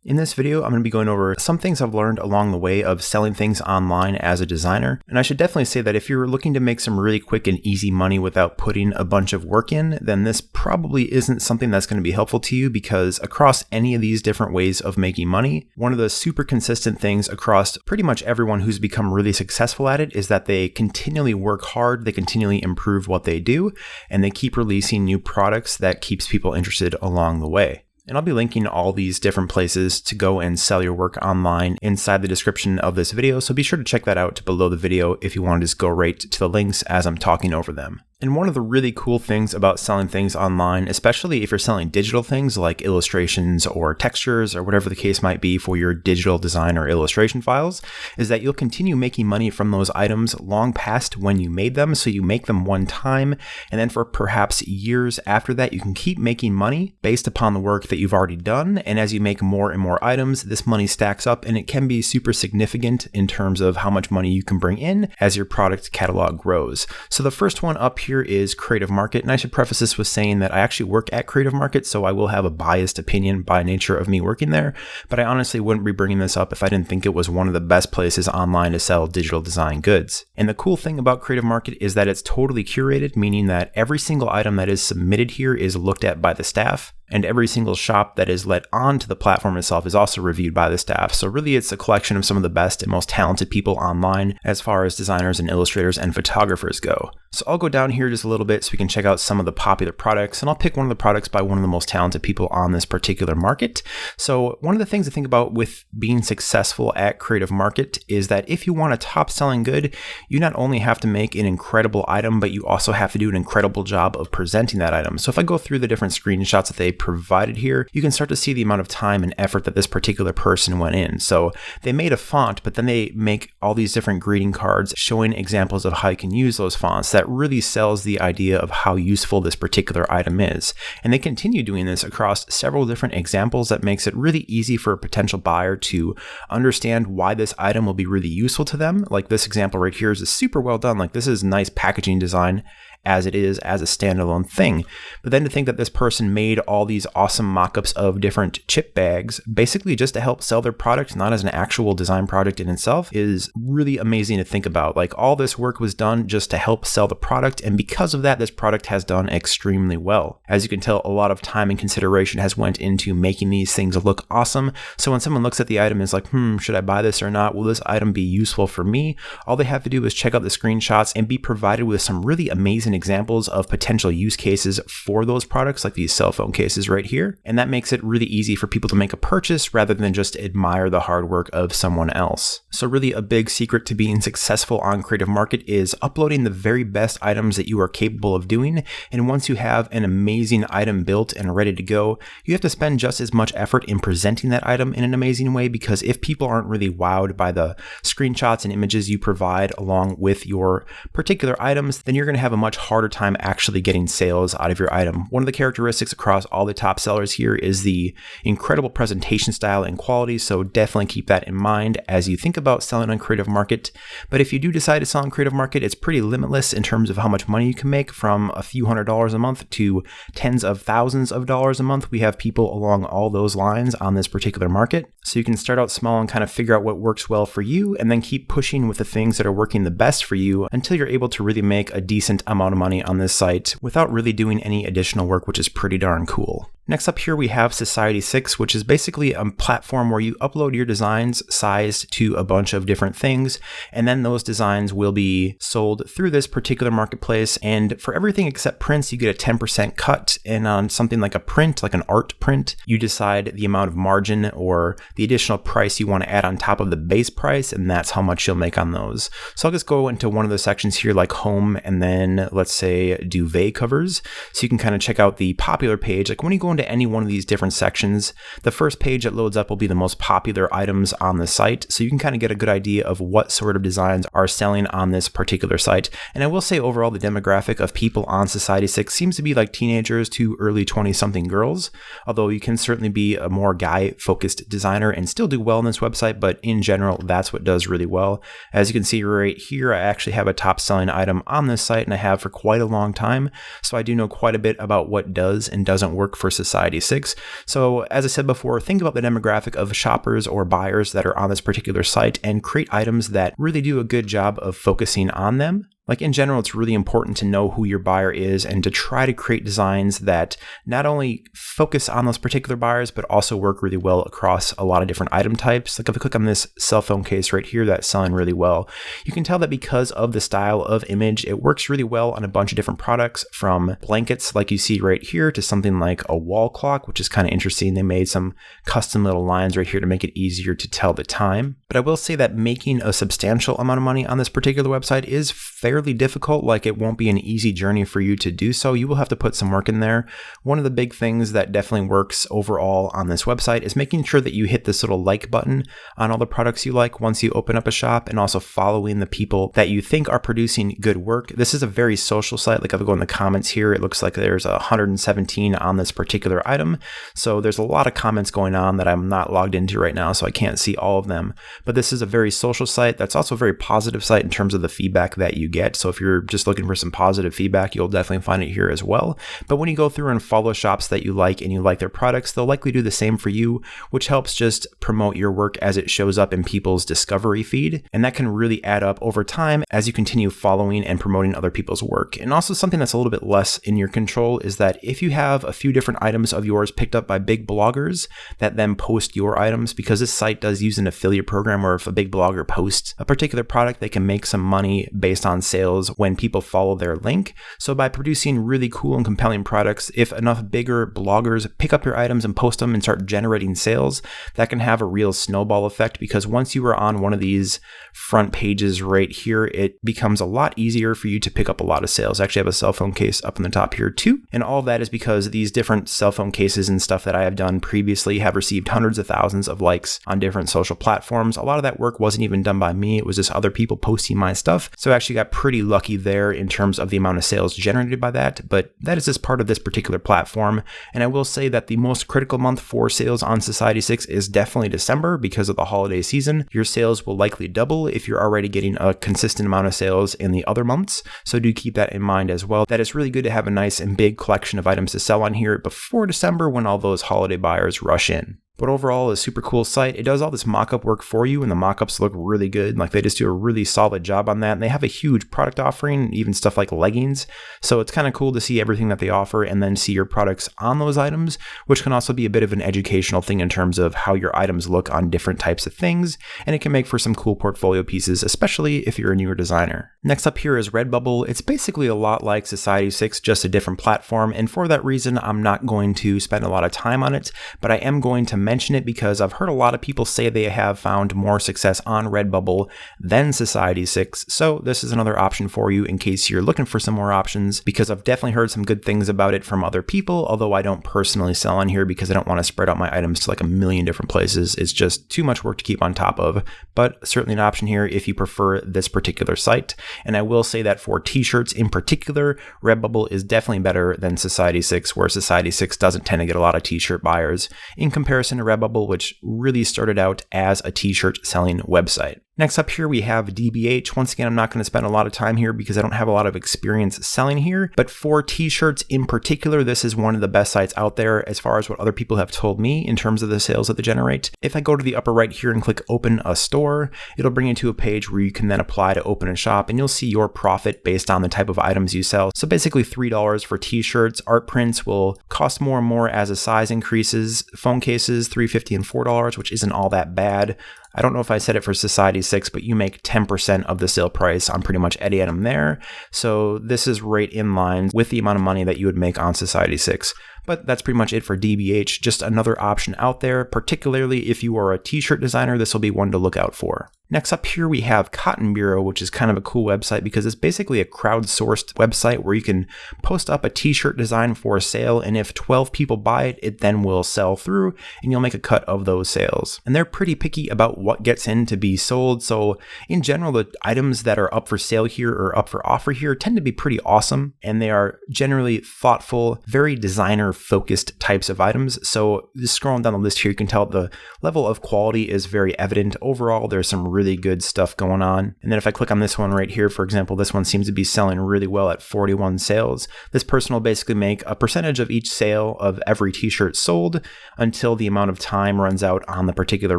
In this video, I'm going to be going over some things I've learned along the way of selling things online as a designer. And I should definitely say that if you're looking to make some really quick and easy money without putting a bunch of work in, then this probably isn't something that's going to be helpful to you, because across any of these different ways of making money, one of the super consistent things across pretty much everyone who's become really successful at it is that they continually work hard, they continually improve what they do, and they keep releasing new products that keeps people interested along the way. And I'll be linking all these different places to go and sell your work online inside the description of this video, so be sure to check that out below the video if you want to just go right to the links as I'm talking over them. And one of the really cool things about selling things online, especially if you're selling digital things like illustrations or textures or whatever the case might be for your digital design or illustration files, is that you'll continue making money from those items long past when you made them. So you make them one time, and then for perhaps years after that, you can keep making money based upon the work that you've already done. And as you make more and more items, this money stacks up, and it can be super significant in terms of how much money you can bring in as your product catalog grows. So the first one up here is Creative Market, and I should preface this with saying that I actually work at Creative Market, so I will have a biased opinion by nature of me working there, but I honestly wouldn't be bringing this up if I didn't think it was one of the best places online to sell digital design goods. And the cool thing about Creative Market is that it's totally curated, meaning that every single item that is submitted here is looked at by the staff, and every single shop that is let onto the platform itself is also reviewed by the staff. So really it's a collection of some of the best and most talented people online as far as designers and illustrators and photographers go. So I'll go down here just a little bit so we can check out some of the popular products, and I'll pick one of the products by one of the most talented people on this particular market. So one of the things to think about with being successful at Creative Market is that if you want a top selling good, you not only have to make an incredible item, but you also have to do an incredible job of presenting that item. So if I go through the different screenshots that they provided here, you can start to see the amount of time and effort that this particular person went in. So they made a font, but then they make all these different greeting cards showing examples of how you can use those fonts. That really sells the idea of how useful this particular item is. And they continue doing this across several different examples that makes it really easy for a potential buyer to understand why this item will be really useful to them. Like this example right here is super well done. Like this is nice packaging design as it is as a standalone thing. But then to think that this person made all these awesome mock-ups of different chip bags basically just to help sell their product, not as an actual design project in itself, is really amazing to think about. Like all this work was done just to help sell the product, and because of that, this product has done extremely well. As you can tell, a lot of time and consideration has went into making these things look awesome. So when someone looks at the item and is like, should I buy this or not? Will this item be useful for me? All they have to do is check out the screenshots and be provided with some really amazing examples of potential use cases for those products, like these cell phone cases right here. And that makes it really easy for people to make a purchase rather than just admire the hard work of someone else. So really a big secret to being successful on Creative Market is uploading the very best items that you are capable of doing. And once you have an amazing item built and ready to go, you have to spend just as much effort in presenting that item in an amazing way, because if people aren't really wowed by the screenshots and images you provide along with your particular items, then you're going to have a much harder time actually getting sales out of your item. One of the characteristics across all the top sellers here is the incredible presentation style and quality, so definitely keep that in mind as you think about selling on Creative Market. But if you do decide to sell on Creative Market, it's pretty limitless in terms of how much money you can make, from a few $100s a month to tens of thousands of dollars a month. We have people along all those lines on this particular market. So you can start out small and kind of figure out what works well for you, and then keep pushing with the things that are working the best for you until you're able to really make a decent amount of money on this site without really doing any additional work, which is pretty darn cool. Next up here we have Society6, which is basically a platform where you upload your designs sized to a bunch of different things, and then those designs will be sold through this particular marketplace. And for everything except prints, you get a 10% cut, and on something like a print, like an art print, you decide the amount of margin or the additional price you want to add on top of the base price, and that's how much you'll make on those. So I'll just go into one of the sections here like home, and then let's say duvet covers, so you can kind of check out the popular page. Like when you go into any one of these different sections, the first page that loads up will be the most popular items on the site, so you can kind of get a good idea of what sort of designs are selling on this particular site. And I will say overall the demographic of people on Society6 seems to be like teenagers to early 20-something girls, although you can certainly be a more guy-focused designer and still do well on this website, but in general that's what does really well. As you can see right here, I actually have a top selling item on this site, and I have for quite a long time, so I do know quite a bit about what does and doesn't work for Society6. Society 6. So as I said before, think about the demographic of shoppers or buyers that are on this particular site and create items that really do a good job of focusing on them. Like in general, it's really important to know who your buyer is and to try to create designs that not only focus on those particular buyers, but also work really well across a lot of different item types. Like if I click on this cell phone case right here, that's selling really well. You can tell that because of the style of image, it works really well on a bunch of different products, from blankets like you see right here to something like a wall clock, which is kind of interesting. They made some custom little lines right here to make it easier to tell the time. But I will say that making a substantial amount of money on this particular website is fairly difficult. Like it won't be an easy journey for you to do so. You will have to put some work in there. One of the big things that definitely works overall on this website is making sure that you hit this little like button on all the products you like once you open up a shop, and also following the people that you think are producing good work. This is a very social site. Like if I go in the comments here, it looks like there's 117 on this particular item. So there's a lot of comments going on that I'm not logged into right now, so I can't see all of them. But this is a very social site that's also a very positive site in terms of the feedback that you get. So if you're just looking for some positive feedback, you'll definitely find it here as well. But when you go through and follow shops that you like and you like their products, they'll likely do the same for you, which helps just promote your work as it shows up in people's discovery feed. And that can really add up over time as you continue following and promoting other people's work. And also something that's a little bit less in your control is that if you have a few different items of yours picked up by big bloggers that then post your items, because this site does use an affiliate program where if a big blogger posts a particular product, they can make some money based on sales when people follow their link. So by producing really cool and compelling products, if enough bigger bloggers pick up your items and post them and start generating sales, that can have a real snowball effect, because once you are on one of these front pages right here, it becomes a lot easier for you to pick up a lot of sales. I actually have a cell phone case up in the top here too. And all that is because these different cell phone cases and stuff that I have done previously have received hundreds of thousands of likes on different social platforms. A lot of that work wasn't even done by me. It was just other people posting my stuff. So I actually got pretty lucky there in terms of the amount of sales generated by that. But that is just part of this particular platform. And I will say that the most critical month for sales on Society 6 is definitely December because of the holiday season. Your sales will likely double if you're already getting a consistent amount of sales in the other months. So do keep that in mind as well. That it's really good to have a nice and big collection of items to sell on here before December when all those holiday buyers rush in. But overall, a super cool site. It does all this mock-up work for you, and the mock-ups look really good. Like they just do a really solid job on that. And they have a huge product offering, even stuff like leggings. So it's kind of cool to see everything that they offer and then see your products on those items, which can also be a bit of an educational thing in terms of how your items look on different types of things. And it can make for some cool portfolio pieces, especially if you're a newer designer. Next up here is Redbubble. It's basically a lot like Society 6, just a different platform. And for that reason, I'm not going to spend a lot of time on it, but I am going to mention it because I've heard a lot of people say they have found more success on Redbubble than Society 6. So this is another option for you in case you're looking for some more options, because I've definitely heard some good things about it from other people, although I don't personally sell on here because I don't want to spread out my items to like a million different places. It's just too much work to keep on top of, but certainly an option here if you prefer this particular site. And I will say that for t-shirts in particular, Redbubble is definitely better than Society 6, where Society 6 doesn't tend to get a lot of t-shirt buyers in comparison to Redbubble, which really started out as a t-shirt selling website. Next up here, we have DBH. Once again, I'm not going to spend a lot of time here because I don't have a lot of experience selling here, but for t-shirts in particular, this is one of the best sites out there as far as what other people have told me in terms of the sales that they generate. If I go to the upper right here and click open a store, it'll bring you to a page where you can then apply to open a shop, and you'll see your profit based on the type of items you sell. So basically $3 for t-shirts. Art prints will cost more and more as the size increases. Phone cases, $3.50 and $4, which isn't all that bad. I don't know if I said it for Society 6, but you make 10% of the sale price on pretty much any item there. So this is right in line with the amount of money that you would make on Society 6. But that's pretty much it for DBH. Just another option out there, particularly if you are a t-shirt designer, this will be one to look out for. Next up here, we have Cotton Bureau, which is kind of a cool website because it's basically a crowdsourced website where you can post up a t-shirt design for a sale, and if 12 people buy it, it then will sell through and you'll make a cut of those sales. And they're pretty picky about what gets in to be sold. So in general, the items that are up for sale here or up for offer here tend to be pretty awesome, and they are generally thoughtful, very designer designer focused types of items. So just scrolling down the list here, you can tell the level of quality is very evident. Overall, there's some really good stuff going on. And then if I click on this one right here, for example, this one seems to be selling really well at 41 sales. This person will basically make a percentage of each sale of every t-shirt sold until the amount of time runs out on the particular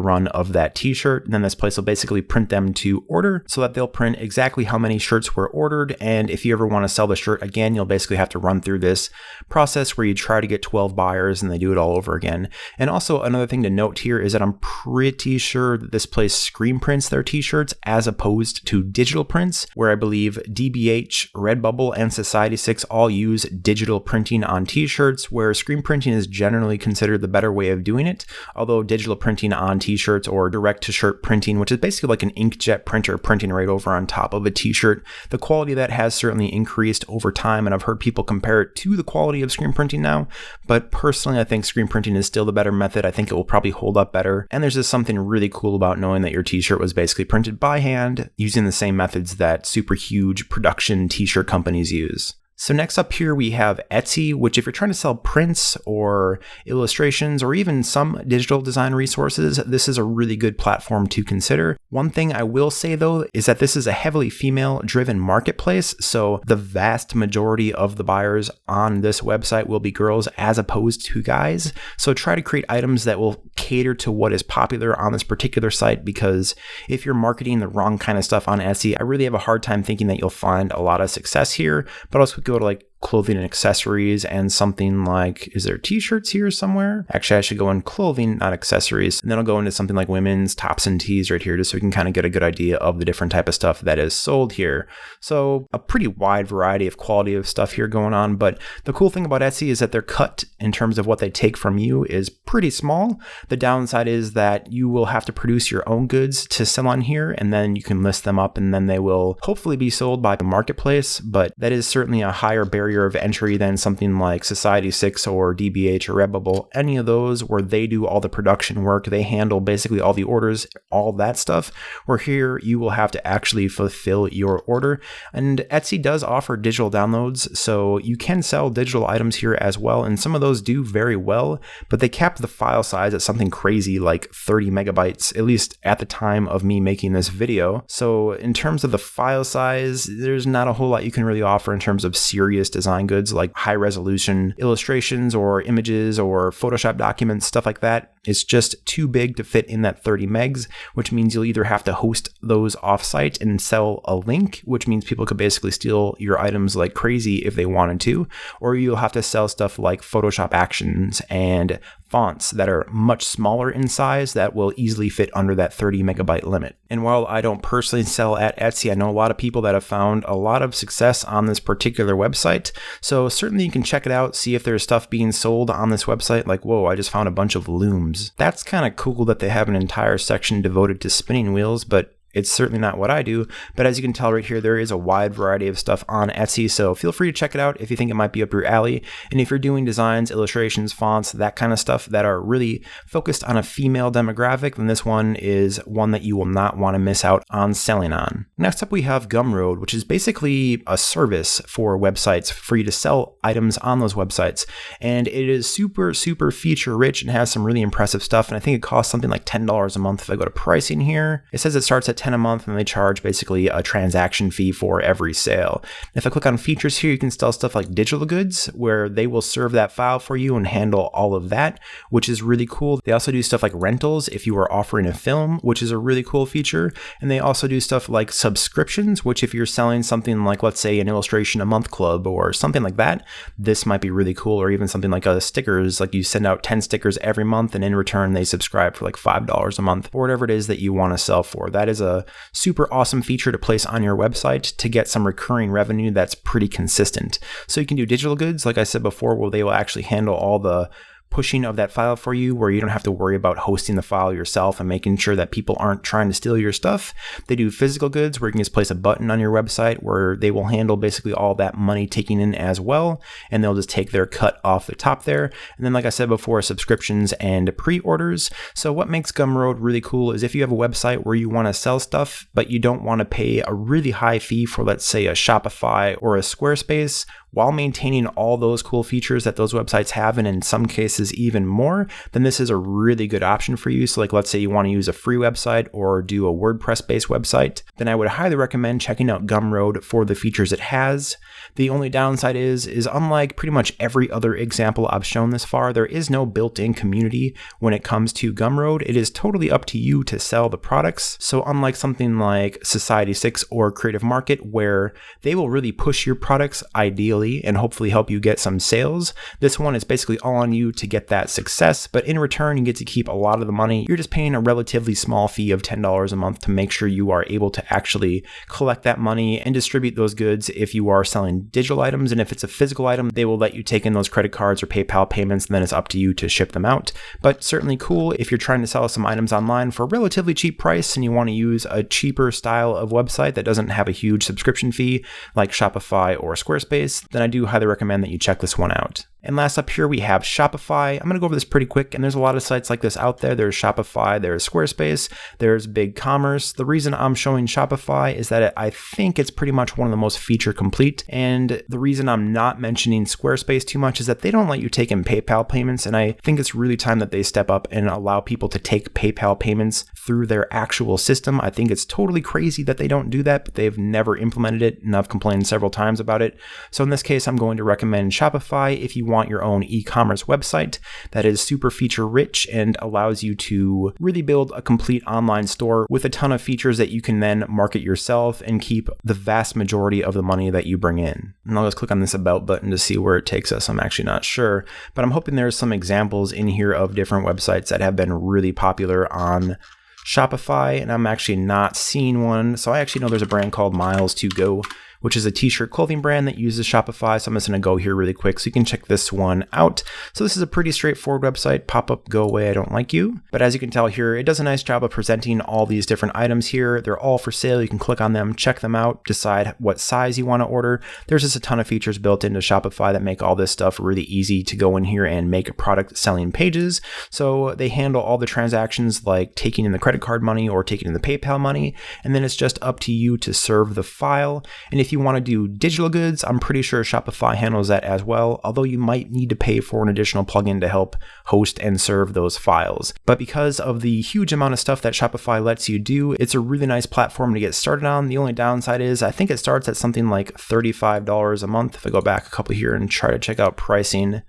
run of that t-shirt. And then this place will basically print them to order so that they'll print exactly how many shirts were ordered. And if you ever want to sell the shirt again, you'll basically have to run through this process where you try to get 12 buyers and they do it all over again. And also another thing to note here is that I'm pretty sure that this place screen prints their t-shirts as opposed to digital prints, where I believe DBH, Redbubble, and Society6 all use digital printing on t-shirts, where screen printing is generally considered the better way of doing it. Although digital printing on t-shirts or direct to shirt printing, which is basically like an inkjet printer printing right over on top of a t-shirt, the quality of that has certainly increased over time, and I've heard people compare it to the quality of screen printing now. But personally, I think screen printing is still the better method. I think it will probably hold up better. And there's just something really cool about knowing that your t-shirt was basically printed by hand using the same methods that super huge production t-shirt companies use. So next up here we have Etsy, which if you're trying to sell prints or illustrations or even some digital design resources, this is a really good platform to consider. One thing I will say though is that this is a heavily female-driven marketplace, so the vast majority of the buyers on this website will be girls as opposed to guys. So try to create items that will cater to what is popular on this particular site, because if you're marketing the wrong kind of stuff on Etsy, I really have a hard time thinking that you'll find a lot of success here. But also go to like clothing and accessories and something like, is there t-shirts here somewhere? Actually, I should go in clothing, not accessories. And then I'll go into something like women's tops and tees right here, just so we can kind of get a good idea of the different type of stuff that is sold here. So a pretty wide variety of quality of stuff here going on. But the cool thing about Etsy is that their cut in terms of what they take from you is pretty small. The downside is that you will have to produce your own goods to sell on here, and then you can list them up and then they will hopefully be sold by the marketplace. But that is certainly a higher barrier of entry than something like Society6 or DBH or Redbubble. Any of those where they do all the production work, they handle basically all the orders, all that stuff, where here you will have to actually fulfill your order. And Etsy does offer digital downloads, so you can sell digital items here as well, and some of those do very well, but they cap the file size at something crazy like 30 megabytes, at least at the time of me making this video. So in terms of the file size, there's not a whole lot you can really offer in terms of serious design goods like high resolution illustrations or images or Photoshop documents, stuff like that. It's just too big to fit in that 30 megs, which means you'll either have to host those offsite and sell a link, which means people could basically steal your items like crazy if they wanted to, or you'll have to sell stuff like Photoshop actions and fonts that are much smaller in size that will easily fit under that 30 megabyte limit. And while I don't personally sell at Etsy, I know a lot of people that have found a lot of success on this particular website. So certainly you can check it out, see if there's stuff being sold on this website. Like, whoa, I just found a bunch of looms. That's kind of cool that they have an entire section devoted to spinning wheels, but it's certainly not what I do. But as you can tell right here, there is a wide variety of stuff on Etsy, so feel free to check it out if you think it might be up your alley. And if you're doing designs, illustrations, fonts, that kind of stuff that are really focused on a female demographic, then this one is one that you will not want to miss out on selling on. Next up, we have Gumroad, which is basically a service for websites for you to sell items on those websites. And it is super, super feature rich and has some really impressive stuff. And I think it costs something like $10 a month. If I go to pricing here, it says it starts at $10 a month, and they charge basically a transaction fee for every sale. If I click on features here, you can sell stuff like digital goods, where they will serve that file for you and handle all of that, which is really cool. They also do stuff like rentals if you are offering a film, which is a really cool feature. And they also do stuff like subscriptions, which if you're selling something like, let's say, an illustration a month club or something like that, this might be really cool. Or even something like stickers, like you send out 10 stickers every month and in return they subscribe for like $5 a month, or whatever it is that you want to sell for. That is a super awesome feature to place on your website to get some recurring revenue that's pretty consistent. So you can do digital goods, like I said before, where they will actually handle all the pushing of that file for you, where you don't have to worry about hosting the file yourself and making sure that people aren't trying to steal your stuff. They do physical goods where you can just place a button on your website where they will handle basically all that money taking in as well, and they'll just take their cut off the top there. And then, like I said before, subscriptions and pre-orders. So what makes Gumroad really cool is if you have a website where you want to sell stuff, but you don't want to pay a really high fee for, let's say, a Shopify or a Squarespace, while maintaining all those cool features that those websites have, and in some cases even more, then this is a really good option for you. So like, let's say you want to use a free website or do a WordPress-based website, then I would highly recommend checking out Gumroad for the features it has. The only downside is unlike pretty much every other example I've shown this far, there is no built-in community when it comes to Gumroad. It is totally up to you to sell the products. So unlike something like Society6 or Creative Market, where they will really push your products ideally and hopefully help you get some sales, this one is basically all on you to get that success, but in return you get to keep a lot of the money. You're just paying a relatively small fee of $10 a month to make sure you are able to actually collect that money and distribute those goods if you are selling digital items. And if it's a physical item, they will let you take in those credit cards or PayPal payments, and then it's up to you to ship them out. But certainly cool if you're trying to sell some items online for a relatively cheap price and you want to use a cheaper style of website that doesn't have a huge subscription fee like Shopify or Squarespace, then I do highly recommend that you check this one out. And last up here, we have Shopify. I'm going to go over this pretty quick, and there's a lot of sites like this out there. There's Shopify, there's Squarespace, there's BigCommerce. The reason I'm showing Shopify is that I think it's pretty much one of the most feature complete. And the reason I'm not mentioning Squarespace too much is that they don't let you take in PayPal payments. And I think it's really time that they step up and allow people to take PayPal payments through their actual system. I think it's totally crazy that they don't do that, but they've never implemented it, and I've complained several times about it. So in this case, I'm going to recommend Shopify if you want your own e-commerce website that is super feature rich and allows you to really build a complete online store with a ton of features that you can then market yourself and keep the vast majority of the money that you bring in. And I'll just click on this about button to see where it takes us. I'm actually not sure, but I'm hoping there's some examples in here of different websites that have been really popular on Shopify, and I'm actually not seeing one. So I actually know there's a brand called Miles to Go, which is a t-shirt clothing brand that uses Shopify. So I'm just going to go here really quick so you can check this one out. So this is a pretty straightforward website. Pop up, go away, I don't like you. But as you can tell here, it does a nice job of presenting all these different items here. They're all for sale. You can click on them, check them out, decide what size you want to order. There's just a ton of features built into Shopify that make all this stuff really easy to go in here and make product selling pages. So they handle all the transactions like taking in the credit card money or taking in the PayPal money. And then it's just up to you to serve the file. And if you want to do digital goods, I'm pretty sure Shopify handles that as well, although you might need to pay for an additional plugin to help host and serve those files. But because of the huge amount of stuff that Shopify lets you do, it's a really nice platform to get started on. The only downside is I think it starts at something like $35 a month. If I go back a couple here and try to check out pricing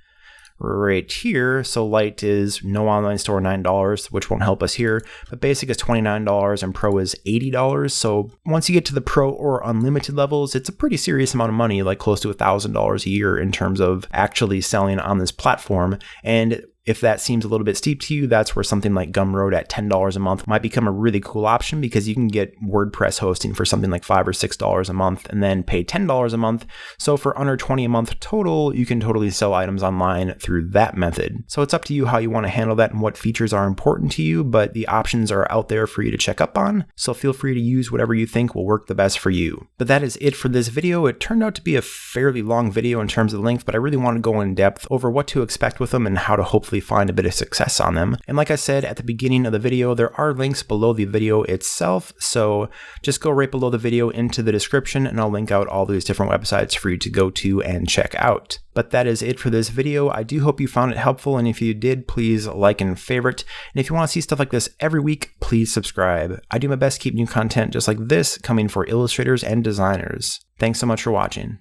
right here. So Lite is no online store, $9, which won't help us here, but basic is $29 and Pro is $80. So once you get to the Pro or unlimited levels, it's a pretty serious amount of money, like close to $1,000 a year in terms of actually selling on this platform. And if that seems a little bit steep to you, that's where something like Gumroad at $10 a month might become a really cool option, because you can get WordPress hosting for something like $5 or $6 a month and then pay $10 a month. So for under $20 a month total, you can totally sell items online through that method. So it's up to you how you want to handle that and what features are important to you, but the options are out there for you to check up on. So feel free to use whatever you think will work the best for you. But that is it for this video. It turned out to be a fairly long video in terms of length, but I really want to go in depth over what to expect with them and how to hopefully find a bit of success on them. And like I said at the beginning of the video, there are links below the video itself. So just go right below the video into the description and I'll link out all these different websites for you to go to and check out. But that is it for this video. I do hope you found it helpful, and if you did, please like and favorite. And if you want to see stuff like this every week, please subscribe. I do my best to keep new content just like this coming for illustrators and designers. Thanks so much for watching.